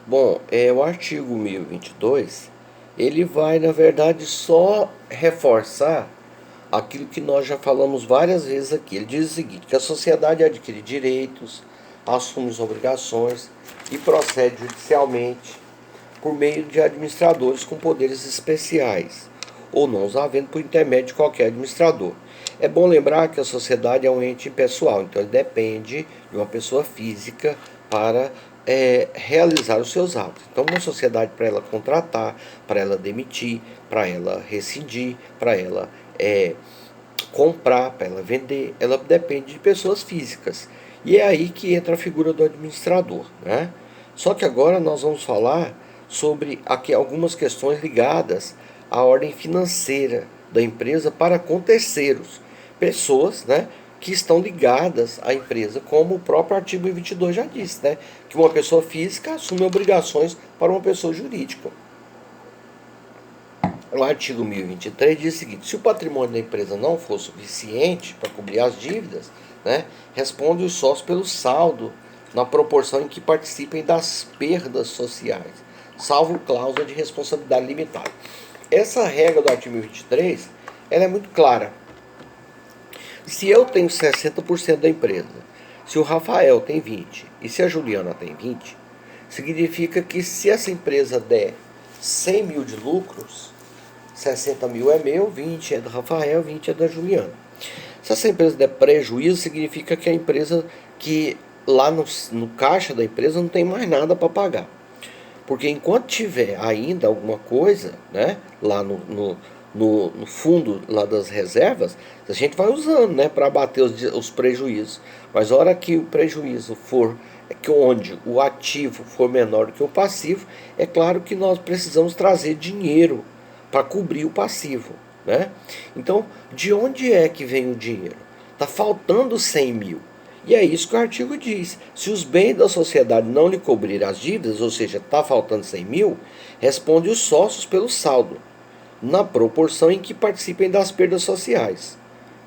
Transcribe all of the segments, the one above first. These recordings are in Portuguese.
Bom, o artigo 1022, ele vai, na verdade, só reforçar aquilo que nós já falamos várias vezes aqui. Ele diz o seguinte, que a sociedade adquire direitos, assume as obrigações e procede judicialmente por meio de administradores com poderes especiais, ou não os havendo por intermédio de qualquer administrador. É bom lembrar que a sociedade é um ente impessoal, então ele depende de uma pessoa física para realizar os seus atos. Então, uma sociedade, para ela contratar, para ela demitir, para ela rescindir, para ela comprar, para ela vender, ela depende de pessoas físicas. E é aí que entra a figura do administrador, né? Só que agora nós vamos falar sobre aqui algumas questões ligadas à ordem financeira da empresa para com terceiros, pessoas, né, que estão ligadas à empresa, como o próprio artigo 22 já disse, né, que uma pessoa física assume obrigações para uma pessoa jurídica. O artigo 1023 diz o seguinte: se o patrimônio da empresa não for suficiente para cobrir as dívidas, né, responde os sócios pelo saldo na proporção em que participem das perdas sociais, salvo cláusula de responsabilidade limitada. Essa regra do artigo 1023, ela é muito clara. Se eu tenho 60% da empresa, se o Rafael tem 20% e se a Juliana tem 20%, significa que se essa empresa der 100 mil de lucros, 60 mil é meu, 20 é do Rafael, 20 é da Juliana. Se essa empresa der prejuízo, significa que a empresa, que lá no caixa da empresa não tem mais nada para pagar. Porque enquanto tiver ainda alguma coisa, né, lá no fundo lá das reservas, a gente vai usando, né, para abater os prejuízos. Mas a hora que o prejuízo for, que onde o ativo for menor do que o passivo, é claro que nós precisamos trazer dinheiro para cobrir o passivo, né? Então, de onde é que vem o dinheiro? Está faltando 100 mil. E é isso que o artigo diz. Se os bens da sociedade não lhe cobrirem as dívidas, ou seja, está faltando 100 mil, responde os sócios pelo saldo, na proporção em que participem das perdas sociais.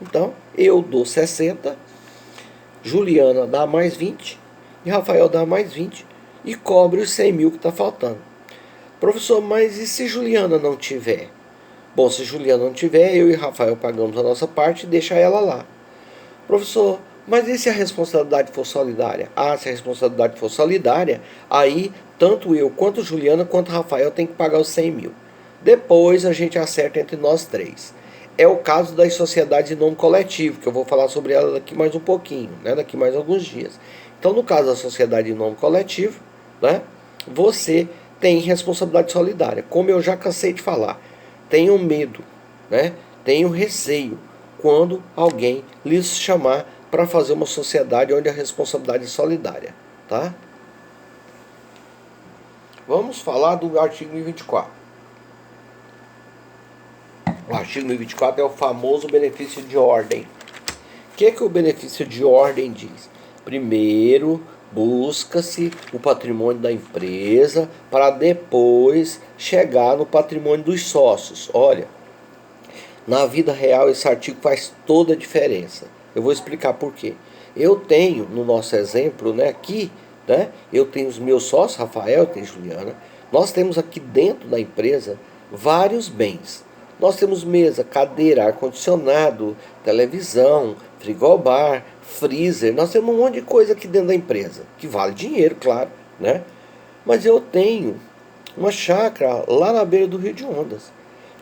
Então, eu dou 60, Juliana dá mais 20 e Rafael dá mais 20 e cobre os 100 mil que está faltando. Professor, mas e se Juliana não tiver? Bom, se Juliana não tiver, eu e Rafael pagamos a nossa parte e deixa ela lá. Professor, mas e se a responsabilidade for solidária? Ah, se a responsabilidade for solidária, aí tanto eu quanto Juliana quanto Rafael tem que pagar os 100 mil. Depois a gente acerta entre nós três. É o caso das sociedades em nome coletivo, que eu vou falar sobre ela daqui mais um pouquinho, né, daqui mais alguns dias. Então, no caso da sociedade em nome coletivo, né, você tem responsabilidade solidária. Como eu já cansei de falar, tenham medo, né, tenham receio quando alguém lhes chamar para fazer uma sociedade onde a responsabilidade é solidária, tá? Vamos falar do artigo 1024. O artigo 1024 é o famoso benefício de ordem. O que o benefício de ordem diz? Primeiro, busca-se o patrimônio da empresa para depois chegar no patrimônio dos sócios. Olha, na vida real esse artigo faz toda a diferença. Eu vou explicar por quê. Eu tenho, no nosso exemplo, né, aqui, né, eu tenho os meus sócios, Rafael e Juliana. Nós temos aqui dentro da empresa vários bens. Nós temos mesa, cadeira, ar-condicionado, televisão, frigobar, freezer. Nós temos um monte de coisa aqui dentro da empresa, que vale dinheiro, claro, né? Mas eu tenho uma chácara lá na beira do Rio de Ondas,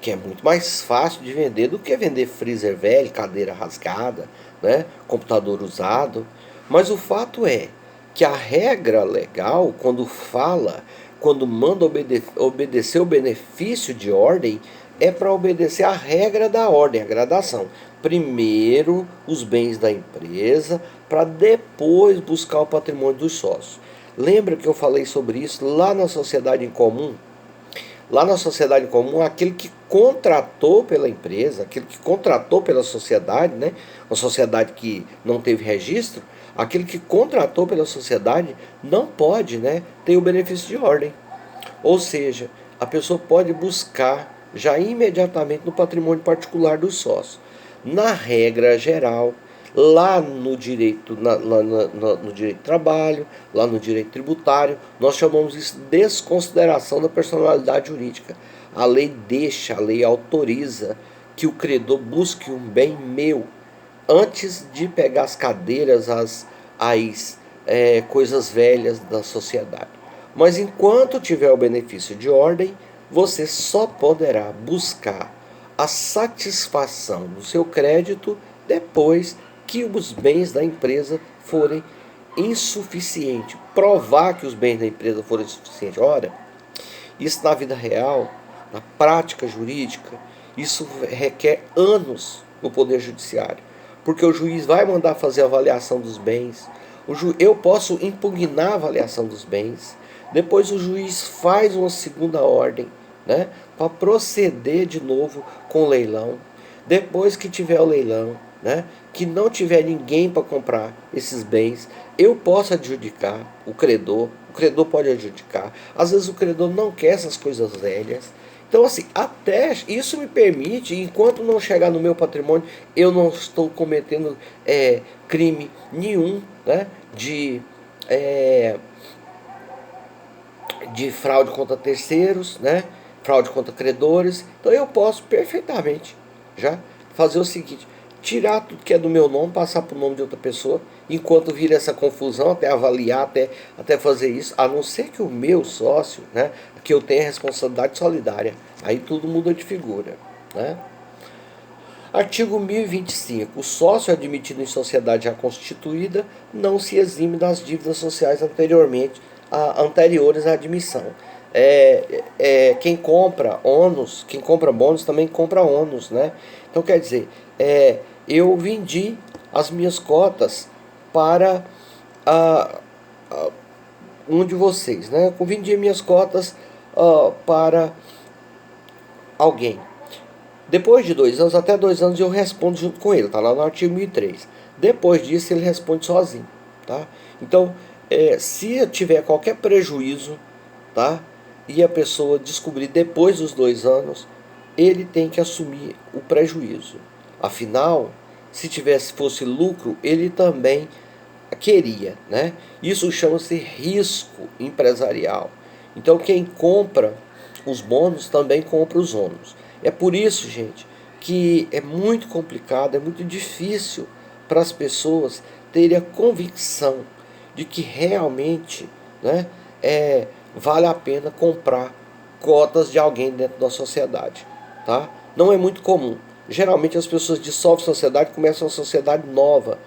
que é muito mais fácil de vender do que vender freezer velho, cadeira rasgada, né, computador usado. Mas o fato é que a regra legal, quando manda obedecer o benefício de ordem, é para obedecer a regra da ordem, a gradação. Primeiro os bens da empresa, para depois buscar o patrimônio dos sócios. Lembra que eu falei sobre isso lá na sociedade em comum? Lá na sociedade comum, aquele que contratou pela empresa, aquele que contratou pela sociedade, né? Uma sociedade que não teve registro, aquele que contratou pela sociedade não pode, né, ter o benefício de ordem. Ou seja, a pessoa pode buscar já imediatamente no patrimônio particular do sócio. Na regra geral, lá no direito, no direito do trabalho, lá no direito tributário, nós chamamos isso de desconsideração da personalidade jurídica. A lei deixa, a lei autoriza que o credor busque um bem meu antes de pegar as cadeiras, as coisas velhas da sociedade. Mas enquanto tiver o benefício de ordem, você só poderá buscar a satisfação do seu crédito depois que os bens da empresa forem insuficientes. Provar que os bens da empresa foram insuficientes. Ora, isso na vida real, na prática jurídica, isso requer anos no Poder Judiciário. Porque o juiz vai mandar fazer a avaliação dos bens, eu posso impugnar a avaliação dos bens, depois o juiz faz uma segunda ordem, né, para proceder de novo com o leilão. Depois que tiver o leilão, né, que não tiver ninguém para comprar esses bens, eu posso adjudicar, o credor pode adjudicar. Às vezes o credor não quer essas coisas velhas. Então, assim, até isso me permite, enquanto não chegar no meu patrimônio, eu não estou cometendo crime nenhum, né, de fraude contra terceiros, né, fraude contra credores. Então eu posso perfeitamente já fazer o seguinte: tirar tudo que é do meu nome, passar para o nome de outra pessoa, enquanto vira essa confusão, até avaliar, até fazer isso, a não ser que o meu sócio, né, que eu tenha responsabilidade solidária. Aí tudo muda de figura, né? Artigo 1025. O sócio admitido em sociedade já constituída não se exime das dívidas sociais anteriores à admissão. Quem compra ônus, quem compra bônus também compra ônus, né? Então quer dizer, eu vendi as minhas cotas para um de vocês, né? Eu vendi minhas cotas para alguém. Depois de 2 anos, até 2 anos eu respondo junto com ele, tá lá no artigo 1003. Depois disso ele responde sozinho, tá? Então, se eu tiver qualquer prejuízo, tá? E a pessoa descobrir depois dos 2 anos, ele tem que assumir o prejuízo. Afinal, se fosse lucro, ele também queria, né? Isso chama-se risco empresarial. Então quem compra os bônus também compra os ônus. É por isso, gente, que é muito complicado, é muito difícil para as pessoas terem a convicção de que realmente, né, vale a pena comprar cotas de alguém dentro da sociedade, tá? Não é muito comum. Geralmente as pessoas dissolvem a sociedade, começam uma sociedade nova,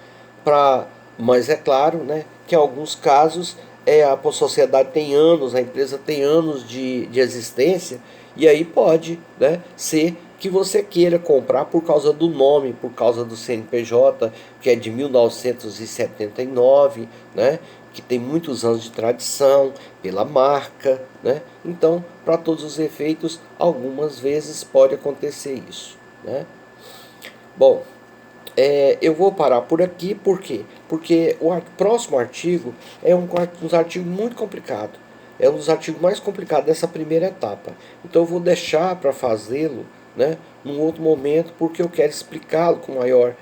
mas é claro, né, que em alguns casos a sociedade tem anos, a empresa tem anos de existência, e aí pode, né, ser que você queira comprar por causa do nome, por causa do CNPJ, que é de 1979, né, que tem muitos anos de tradição, pela marca, né? Então, para todos os efeitos, algumas vezes pode acontecer isso, né? Bom, eu vou parar por aqui, por quê? Porque o próximo artigo é um dos artigos muito complicado. É um dos artigos mais complicados dessa primeira etapa. Então eu vou deixar para fazê-lo, né, num outro momento, porque eu quero explicá-lo com maior,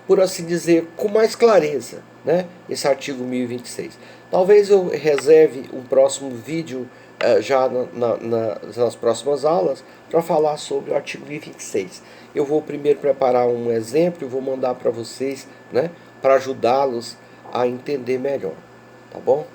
por assim dizer, com mais clareza, né, esse artigo 1026. Talvez eu reserve um próximo vídeo já nas próximas aulas para falar sobre o artigo 1026. Eu vou primeiro preparar um exemplo e vou mandar para vocês, né, para ajudá-los a entender melhor, tá bom?